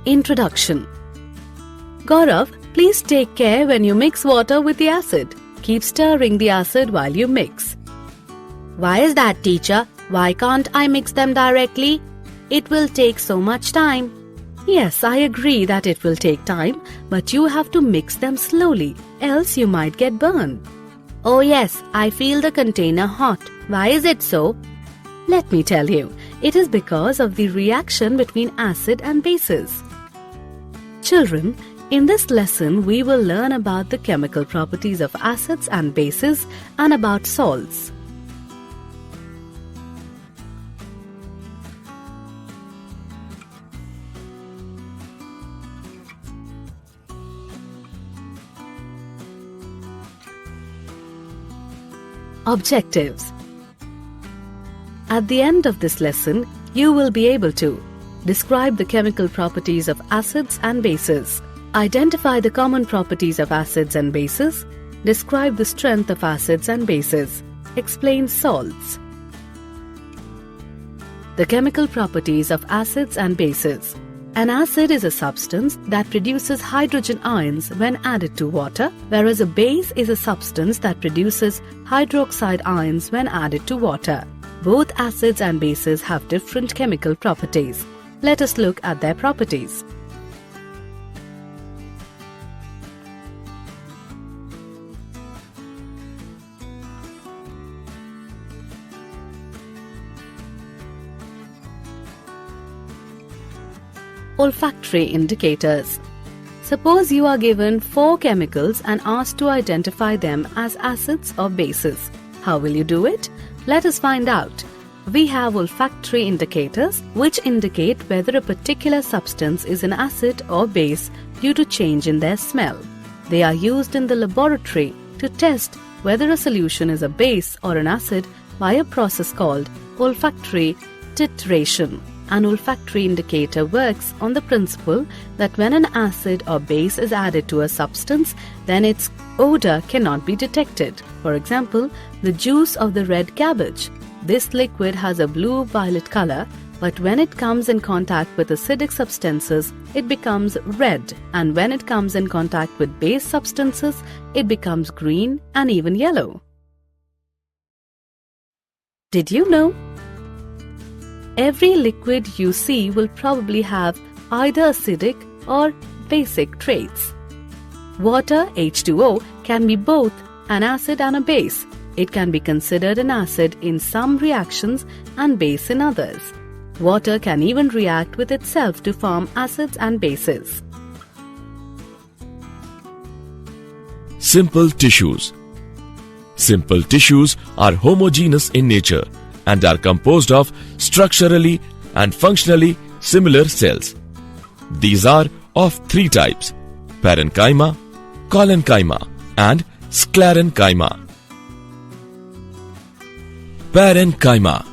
Introduction. Gaurav, please take care when you mix water with the acid. Keep stirring the acid while you mix. Why is that, teacher? Why can't I mix them directly? It will take so much time. Yes, I agree that it will take time, but you have to mix them slowly, else you might get burned. Oh yes, I feel the container hot. Why is it so? Let me tell you, it is because of the reaction between acid and bases. Children, in this lesson we will learn about the chemical properties of acids and bases and about salts. Objectives. At the end of this lesson, you will be able to describe the chemical properties of acids and bases, identify the common properties of acids and bases, describe the strength of acids and bases, explain salts. The chemical properties of acids and bases. An acid is a substance that produces hydrogen ions when added to water, whereas a base is a substance that produces hydroxide ions when added to water. Both acids and bases have different chemical properties. Let us look at their properties. Olfactory indicators. Suppose you are given 4 chemicals and asked to identify them as acids or bases. How will you do it? Let us find out. We have olfactory indicators which indicate whether a particular substance is an acid or base due to change in their smell. They are used in the laboratory to test whether a solution is a base or an acid by a process called olfactory titration. An olfactory indicator works on the principle that when an acid or base is added to a substance, then its odor cannot be detected. For example, the juice of the red cabbage. This liquid has a blue-violet color, but when it comes in contact with acidic substances, it becomes red, and when it comes in contact with base substances, it becomes green and even yellow. Did you know? Every liquid you see will probably have either acidic or basic traits. Water, H2O, can be both an acid and a base. It can be considered an acid in some reactions and base in others. Water can even react with itself to form acids and bases. Simple tissues. Simple tissues are homogeneous in nature and are composed of structurally and functionally similar cells. These are of 3 types: parenchyma, collenchyma, and sclerenchyma. Parenchyma.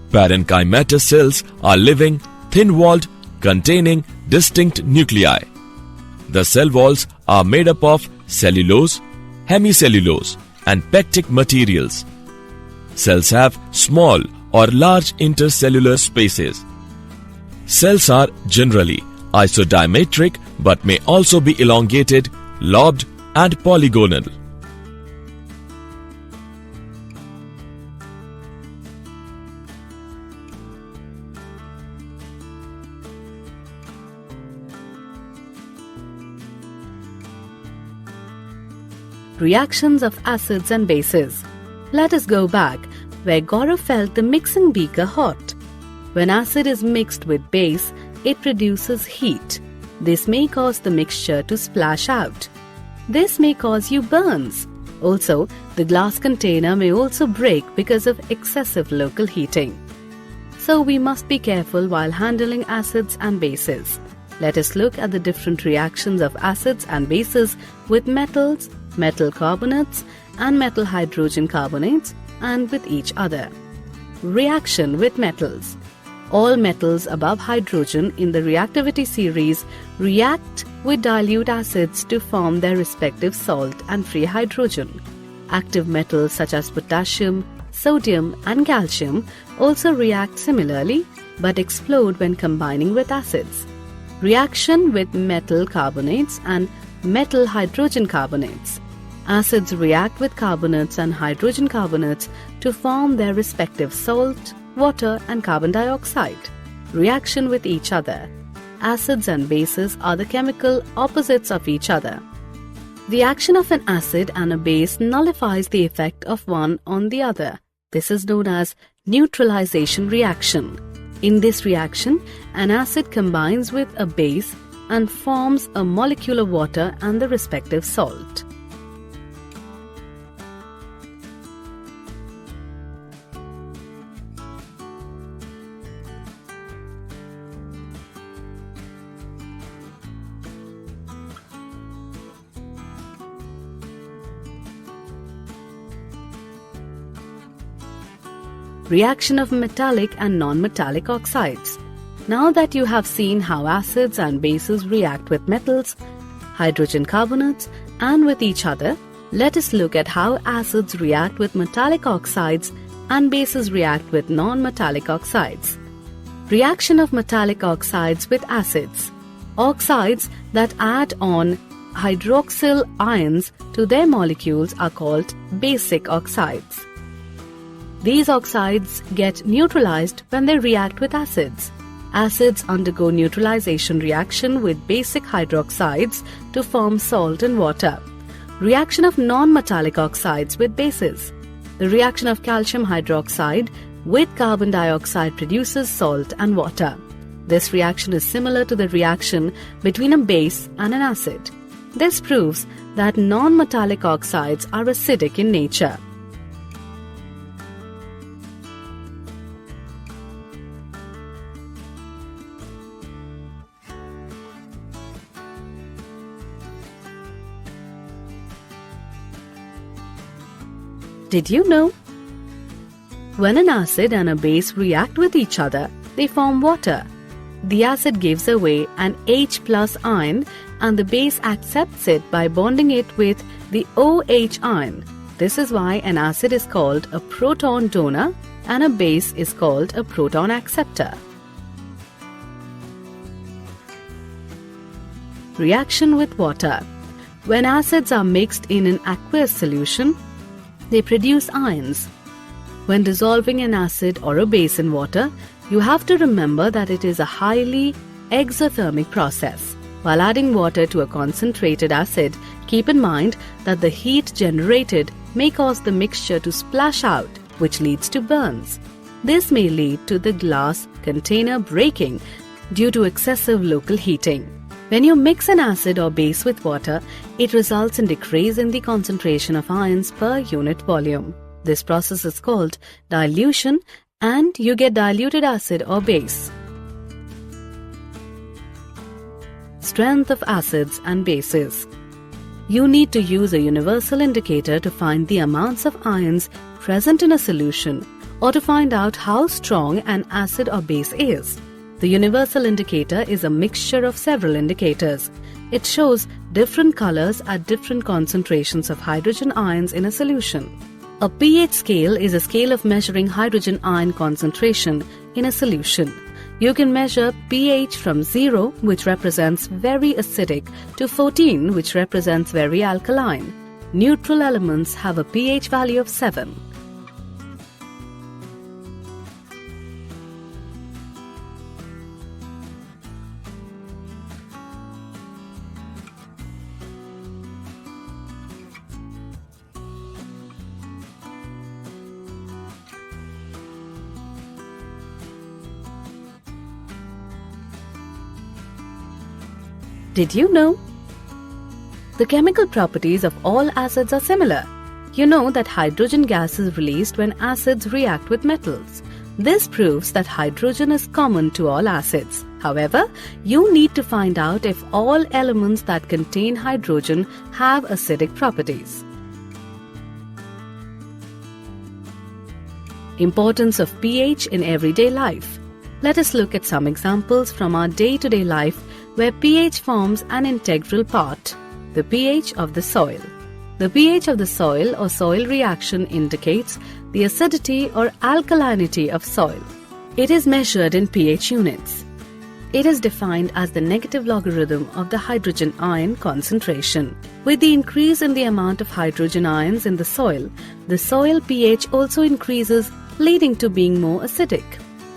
Parenchymatous cells are living, thin-walled, containing distinct nuclei. The cell walls are made up of cellulose, hemicellulose, and pectic materials. Cells have small or large intercellular spaces. Cells are generally isodiametric but may also be elongated, lobed, and polygonal. Reactions of acids and bases. Let us go back where Gaurav felt the mixing beaker hot. When acid is mixed with base, it produces heat. This may cause the mixture to splash out. This may cause you burns. Also, the glass container may also break because of excessive local heating. So we must be careful while handling acids and bases. Let us look at the different reactions of acids and bases with metals, metal carbonates, and metal hydrogen carbonates, and with each other. Reaction with metals. All metals above hydrogen in the reactivity series react with dilute acids to form their respective salt and free hydrogen. Active metals such as potassium, sodium, and calcium also react similarly but explode when combining with acids. Reaction with metal carbonates and metal hydrogen carbonates. Acids react with carbonates and hydrogen carbonates to form their respective salt, water and carbon dioxide. Reaction with each other. Acids and bases are the chemical opposites of each other. The action of an acid and a base nullifies the effect of one on the other. This is known as neutralization reaction. In this reaction, an acid combines with a base and forms a molecule of water and the respective salt. Reaction of metallic and non-metallic oxides. Now that you have seen how acids and bases react with metals, hydrogen carbonates, and with each other, let us look at how acids react with metallic oxides and bases react with non-metallic oxides. Reaction of metallic oxides with acids. Oxides that add on hydroxyl ions to their molecules are called basic oxides. These oxides get neutralized when they react with acids. Acids undergo neutralization reaction with basic hydroxides to form salt and water. Reaction of non-metallic oxides with bases. The reaction of calcium hydroxide with carbon dioxide produces salt and water. This reaction is similar to the reaction between a base and an acid. This proves that non-metallic oxides are acidic in nature. Did you know? When an acid and a base react with each other, they form water. The acid gives away an H+ ion and the base accepts it by bonding it with the OH ion. This is why an acid is called a proton donor and a base is called a proton acceptor. Reaction with water. When acids are mixed in an aqueous solution, they produce ions. When dissolving an acid or a base in water, you have to remember that it is a highly exothermic process. While adding water to a concentrated acid, keep in mind that the heat generated may cause the mixture to splash out, which leads to burns. This may lead to the glass container breaking due to excessive local heating. When you mix an acid or base with water, it results in decrease in the concentration of ions per unit volume. This process is called dilution and you get diluted acid or base. Strength of acids and bases. You need to use a universal indicator to find the amounts of ions present in a solution or to find out how strong an acid or base is. The universal indicator is a mixture of several indicators. It shows different colors at different concentrations of hydrogen ions in a solution. A pH scale is a scale of measuring hydrogen ion concentration in a solution. You can measure pH from 0, which represents very acidic, to 14, which represents very alkaline. Neutral elements have a pH value of 7. Did you know? The chemical properties of all acids are similar. You know that hydrogen gas is released when acids react with metals. This proves that hydrogen is common to all acids. However, you need to find out if all elements that contain hydrogen have acidic properties. Importance of pH in everyday life. Let us look at some examples from our day-to-day life where pH forms an integral part. The pH of the soil. The pH of the soil or soil reaction indicates the acidity or alkalinity of soil. It is measured in pH units. It is defined as the negative logarithm of the hydrogen ion concentration. With the increase in the amount of hydrogen ions in the soil pH also increases, leading to being more acidic.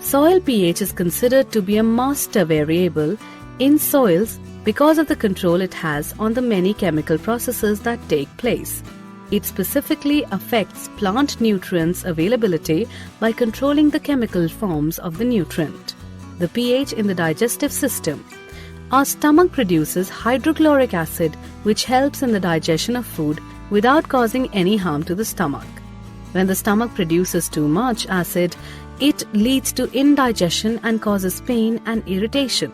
Soil pH is considered to be a master variable in soils because of the control it has on the many chemical processes that take place. It specifically affects plant nutrients availability by controlling the chemical forms of the nutrient. The pH in the digestive system. Our stomach produces hydrochloric acid, which helps in the digestion of food without causing any harm to the stomach. When the stomach produces too much acid, it leads to indigestion and causes pain and irritation.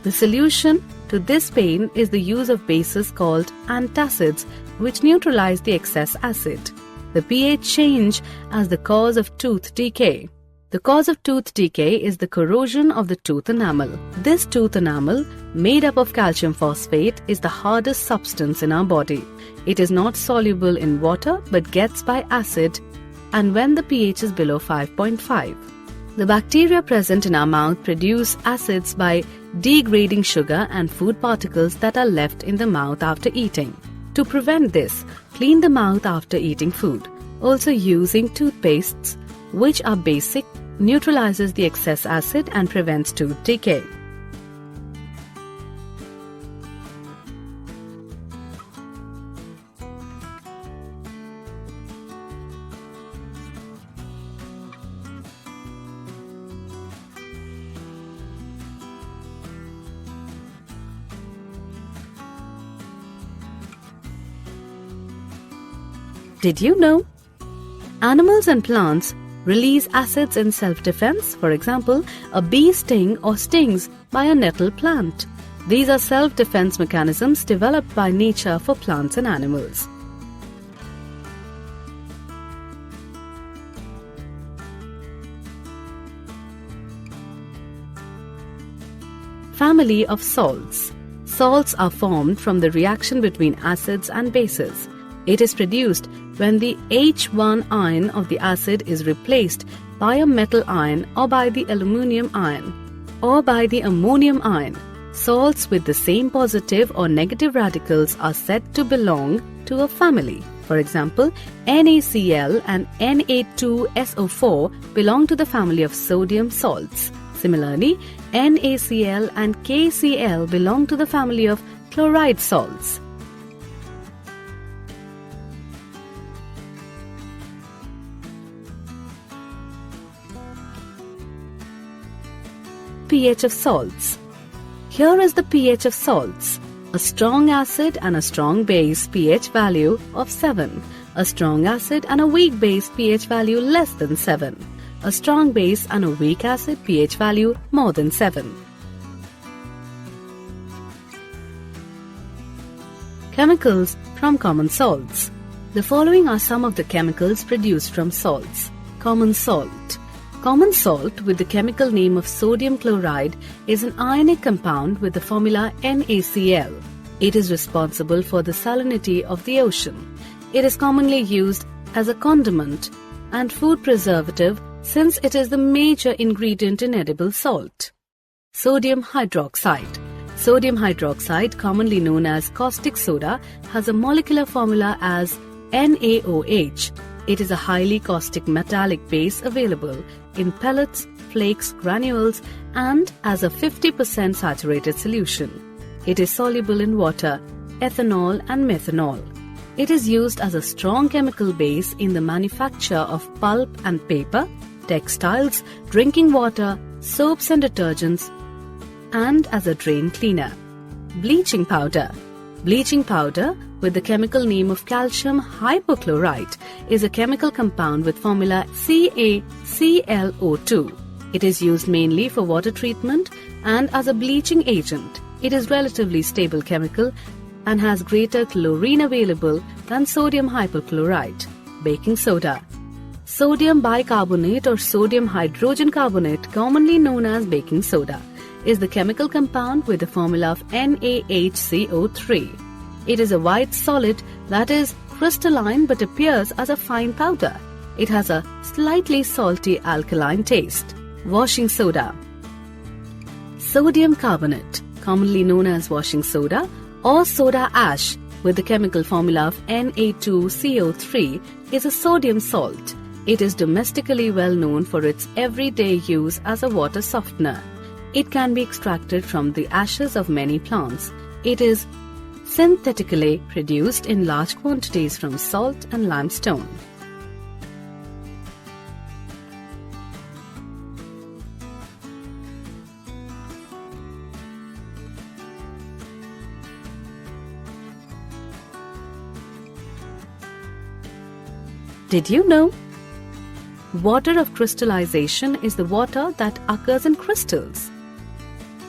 The solution to this pain is the use of bases called antacids, which neutralize the excess acid. The pH change as the cause of tooth decay. The cause of tooth decay is the corrosion of the tooth enamel. This tooth enamel, made up of calcium phosphate, is the hardest substance in our body. It is not soluble in water but gets by acid, and when the pH is below 5.5. The bacteria present in our mouth produce acids by degrading sugar and food particles that are left in the mouth after eating. To prevent this, clean the mouth after eating food. Also, using toothpastes, which are basic, neutralizes the excess acid and prevents tooth decay. Did you know? Animals and plants release acids in self-defense. For example, a bee stings by a nettle plant. These are self-defense mechanisms developed by nature for plants and animals. Family of salts. Salts are formed from the reaction between acids and bases. It is produced when the H1 ion of the acid is replaced by a metal ion or by the aluminium ion or by the ammonium ion. Salts with the same positive or negative radicals are said to belong to a family. For example, NaCl and Na2SO4 belong to the family of sodium salts. Similarly, NaCl and KCl belong to the family of chloride salts. pH of salts. Here is the pH of salts. A strong acid and a strong base pH value of 7. A strong acid and a weak base pH value less than 7. A strong base and a weak acid pH value more than 7. Chemicals from common salts. The following are some of the chemicals produced from salts. Common salt. Common salt with the chemical name of sodium chloride is an ionic compound with the formula NaCl. It is responsible for the salinity of the ocean. It is commonly used as a condiment and food preservative since it is the major ingredient in edible salt. Sodium hydroxide. Sodium hydroxide, commonly known as caustic soda, has a molecular formula as NaOH. It is a highly caustic metallic base available in pellets, flakes, granules, and as a 50% saturated solution. It is soluble in water, ethanol, and methanol. It is used as a strong chemical base in the manufacture of pulp and paper, textiles, drinking water, soaps and detergents, and as a drain cleaner. Bleaching powder. Bleaching powder, with the chemical name of calcium hypochlorite, is a chemical compound with formula CaClO2. It is used mainly for water treatment and as a bleaching agent. It is relatively stable chemical and has greater chlorine available than sodium hypochlorite. Baking soda. Sodium bicarbonate or sodium hydrogen carbonate, commonly known as baking soda, is the chemical compound with the formula of NaHCO3. It is a white solid that is crystalline but appears as a fine powder. It has a slightly salty alkaline taste. Washing soda. Sodium carbonate, commonly known as washing soda or soda ash with the chemical formula of Na2CO3, is a sodium salt. It is domestically well known for its everyday use as a water softener. It can be extracted from the ashes of many plants. It is synthetically produced in large quantities from salt and limestone. Did you know? Water of crystallization is the water that occurs in crystals.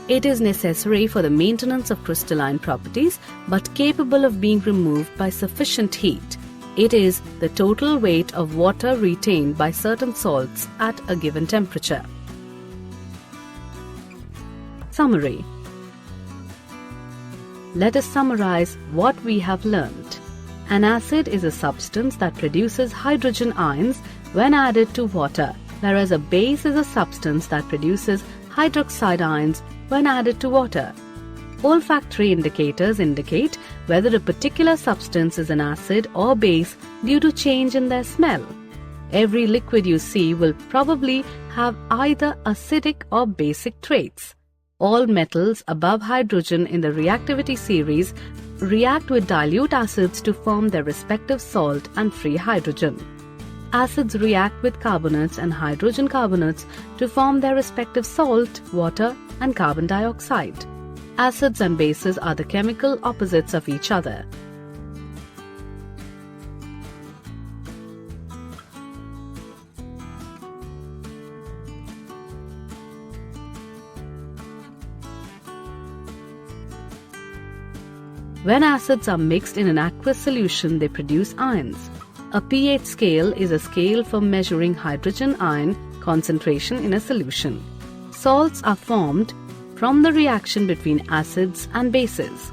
It is necessary for the maintenance of crystalline properties but capable of being removed by sufficient heat. It is the total weight of water retained by certain salts at a given temperature. Summary. Let us summarize what we have learned. An acid is a substance that produces hydrogen ions when added to water, whereas a base is a substance that produces hydroxide ions when added to water. Olfactory indicators indicate whether a particular substance is an acid or base due to change in their smell. Every liquid you see will probably have either acidic or basic traits. All metals above hydrogen in the reactivity series react with dilute acids to form their respective salt and free hydrogen. Acids react with carbonates and hydrogen carbonates to form their respective salt, water, and carbon dioxide. Acids and bases are the chemical opposites of each other. When acids are mixed in an aqueous solution, they produce ions. A pH scale is a scale for measuring hydrogen ion concentration in a solution. Salts are formed from the reaction between acids and bases.